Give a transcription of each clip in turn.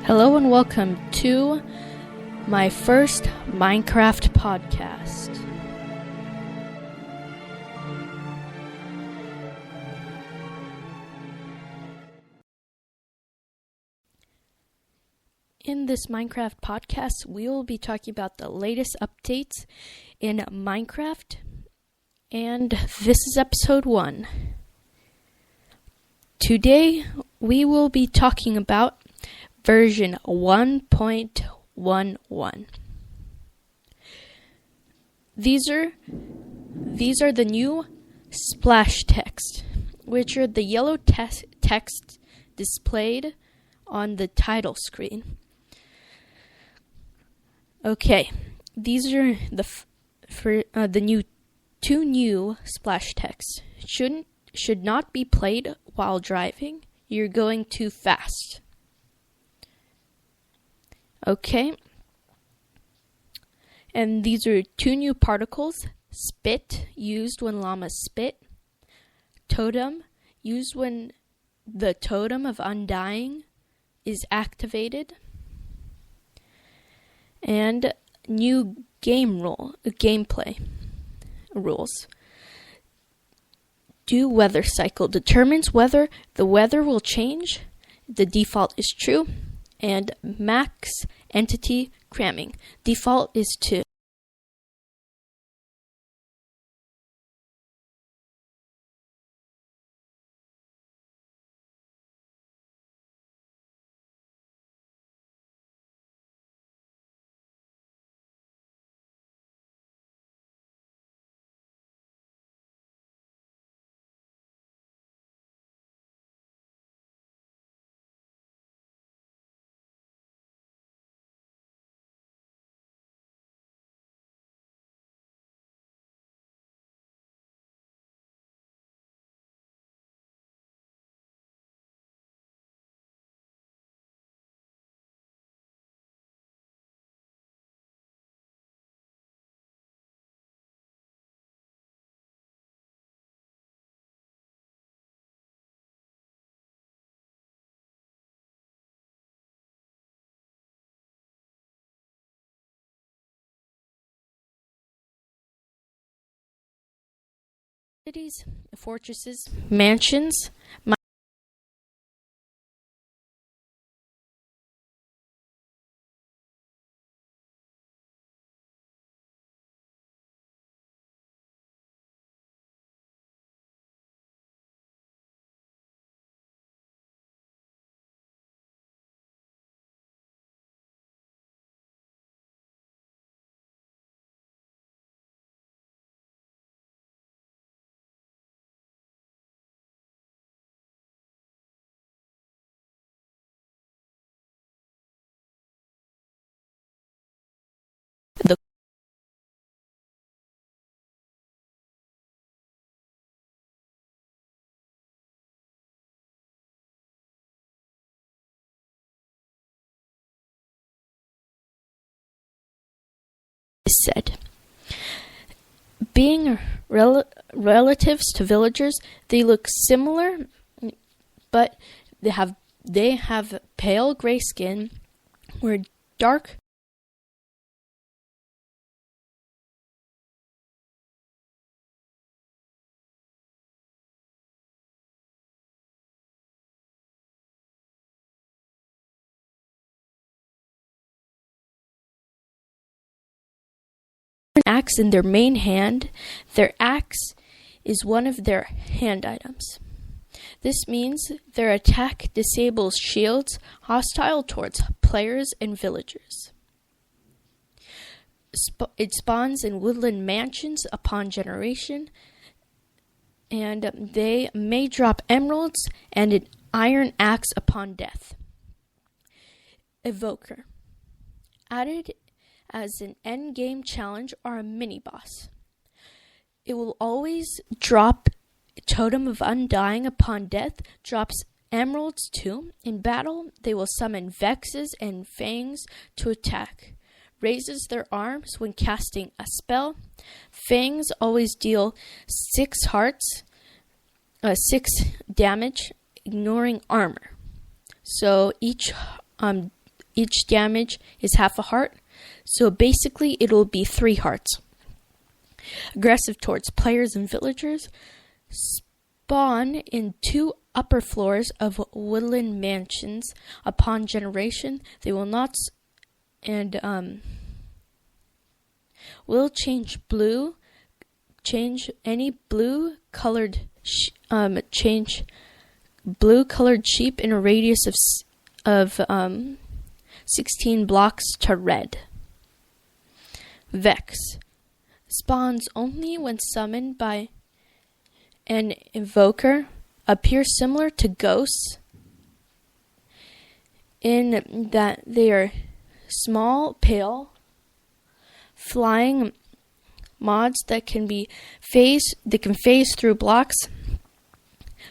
Hello and welcome to my first Minecraft podcast. In this Minecraft podcast, we will be talking about the latest updates in Minecraft, and this is episode 1. Today, we will be talking about version 1.11. These are the new splash text, which are the yellow text displayed on the title screen. Okay, these are the two new splash texts. Should not be played while driving. You're going too fast. Okay. And these are two new particles. Spit, used when llamas spit. Totem, used when the Totem of Undying is activated. And new gameplay rules. Do weather cycle determines whether the weather will change. The default is true. And max entity cramming. Default is 2. Cities, fortresses, mansions. The said, being relatives to villagers, they look similar, but they have pale gray skin, where dark axe in their main hand. Their axe is one of their hand items. This means their attack disables shields hostile towards players and villagers. It spawns in woodland mansions upon generation, and they may drop emeralds and an iron axe upon death. Evoker. Added as an endgame challenge or a mini-boss. It will always drop Totem of Undying upon death, drops emeralds too. In battle, they will summon vexes and fangs to attack. Raises their arms when casting a spell. Fangs always deal 6 damage, ignoring armor. So each each damage is half a heart. So basically, it'll be 3 hearts. Aggressive towards players and villagers. Spawn in 2 upper floors of woodland mansions. Upon generation, they will not will change any blue colored sheep in a radius of 16 blocks to red. Vex spawns only when summoned by an invoker, appears similar to ghosts in that they are small, pale, flying mods that can phase through blocks.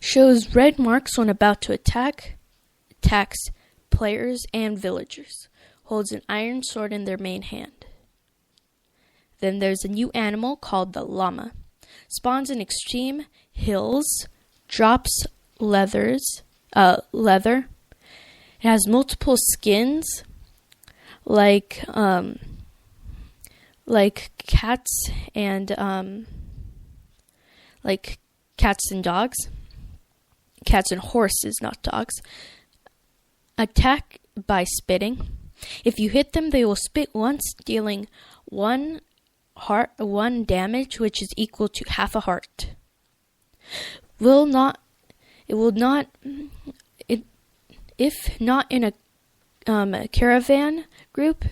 Shows red marks when about to attacks players and villagers. Holds an iron sword in their main hand. Then there's a new animal called the Llama. Spawns in extreme hills, drops leather. It has multiple skins, like cats and dogs. Cats and horses, not dogs. Attack by spitting. If you hit them, they will spit once, dealing 1 damage, which is equal to half a heart. If not in a caravan group,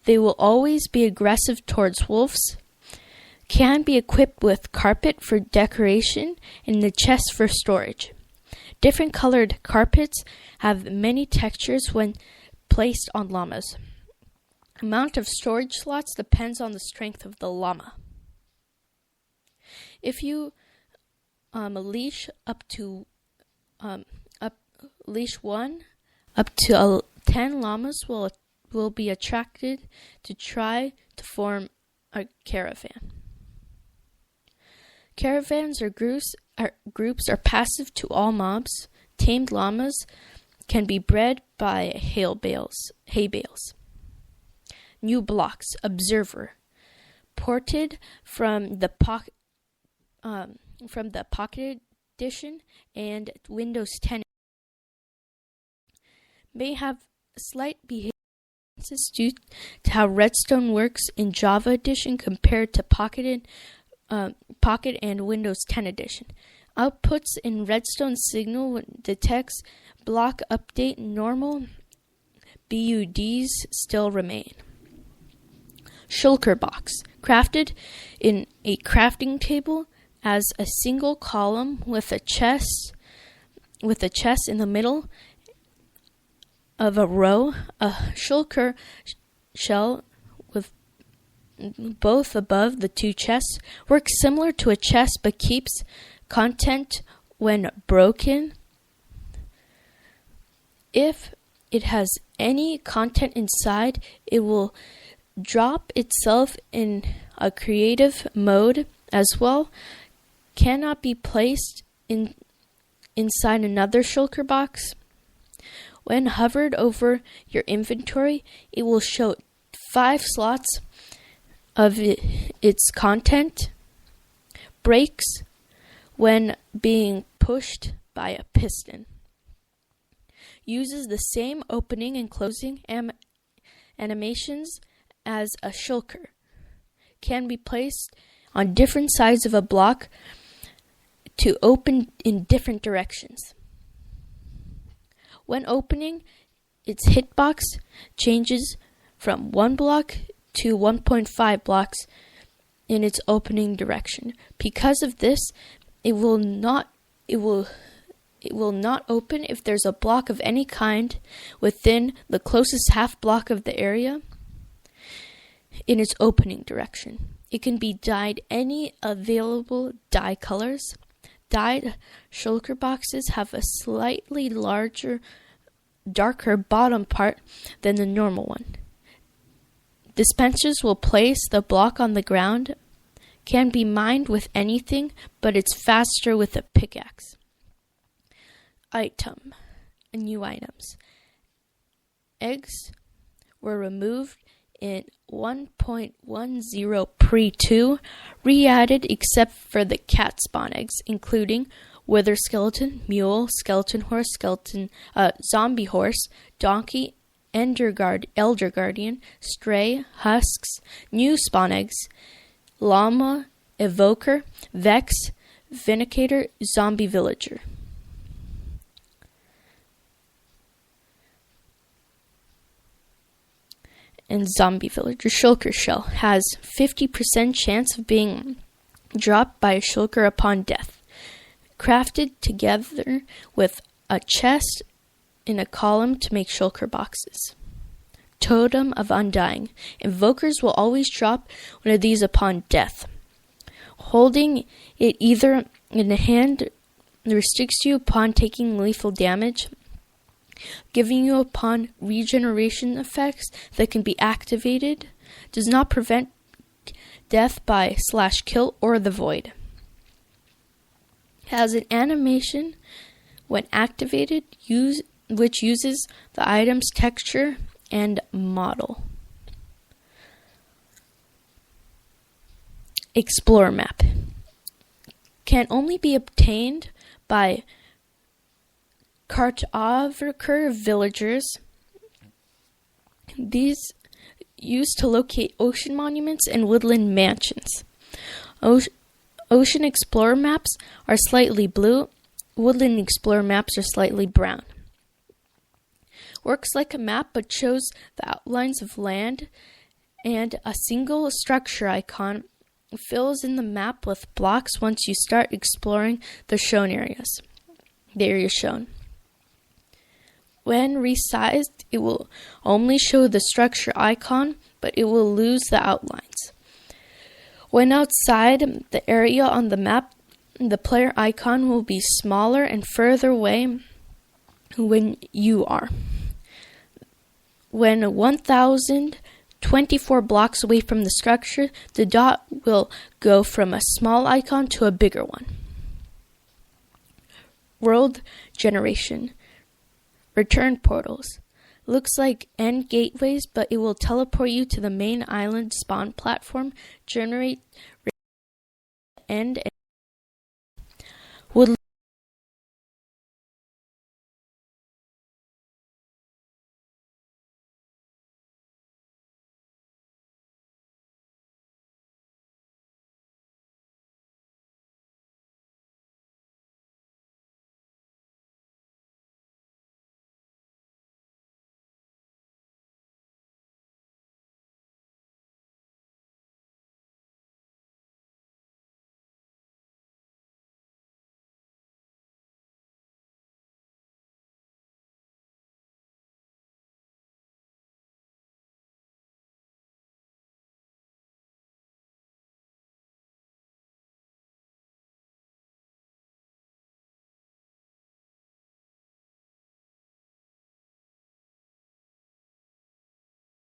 they will always be aggressive towards wolves. Can be equipped with carpet for decoration and the chest for storage. Different colored carpets have many textures when placed on llamas. Amount of storage slots depends on the strength of the llama. If you leash leash 1 up to 10 llamas will be attracted to try to form a caravan. Caravans or groups are passive to all mobs. Tamed llamas can be bred by hay bales. New blocks. Observer. Ported from the Pocket Edition and Windows 10. May have slight behavior differences due to how Redstone works in Java Edition compared to Pocket and Windows 10 Edition. Outputs in Redstone signal detects block update. Normal BUDs still remain. Shulker box. Crafted in a crafting table as a single column with a chest in the middle of a row. A shulker shell with both above the 2 chests works similar to a chest but keeps content when broken. If it has any content inside, it will drop itself in a creative mode as well. Cannot be placed inside another shulker box. When hovered over your inventory, it will show 5 slots of its content. Breaks when being pushed by a piston. Uses the same opening and closing animations as a shulker. Can be placed on different sides of a block to open in different directions. When opening, its hitbox changes from 1 block to 1.5 blocks in its opening direction. Because of this, it will not open if there's a block of any kind within the closest half block of the area in its opening direction. It can be dyed any available dye colors. Dyed shulker boxes have a slightly darker bottom part than the normal one. Dispensers will place the block on the ground. Can be mined with anything, but it's faster with a pickaxe. New items. Eggs were removed in 1.10 pre-2, re-added except for the cat spawn eggs, including wither skeleton, mule, skeleton horse, zombie horse, donkey, elder guardian, stray, husks, new spawn eggs, llama, evoker, vex, vindicator, zombie villager. And zombie villager shulker shell has 50% chance of being dropped by a shulker upon death. Crafted together with a chest in a column to make shulker boxes. Totem of Undying. Invokers will always drop one of these upon death. Holding it either in a hand restricts you upon taking lethal damage, giving you upon regeneration effects that can be activated, does not prevent death by /kill or the void. Has an animation when activated which uses the item's texture and model. Explorer map. Can only be obtained by cartographer villagers. These used to locate ocean monuments and woodland mansions. Ocean explorer maps are slightly blue. Woodland explorer maps are slightly brown. Works like a map but shows the outlines of land, and a single structure icon fills in the map with blocks once you start exploring the area shown. When resized, it will only show the structure icon, but it will lose the outlines. When outside the area on the map, the player icon will be smaller and further away when you are. When 1,024 blocks away from the structure, the dot will go from a small icon to a bigger one. World generation. Return portals. Looks like end gateways, but it will teleport you to the main island spawn platform, generate end would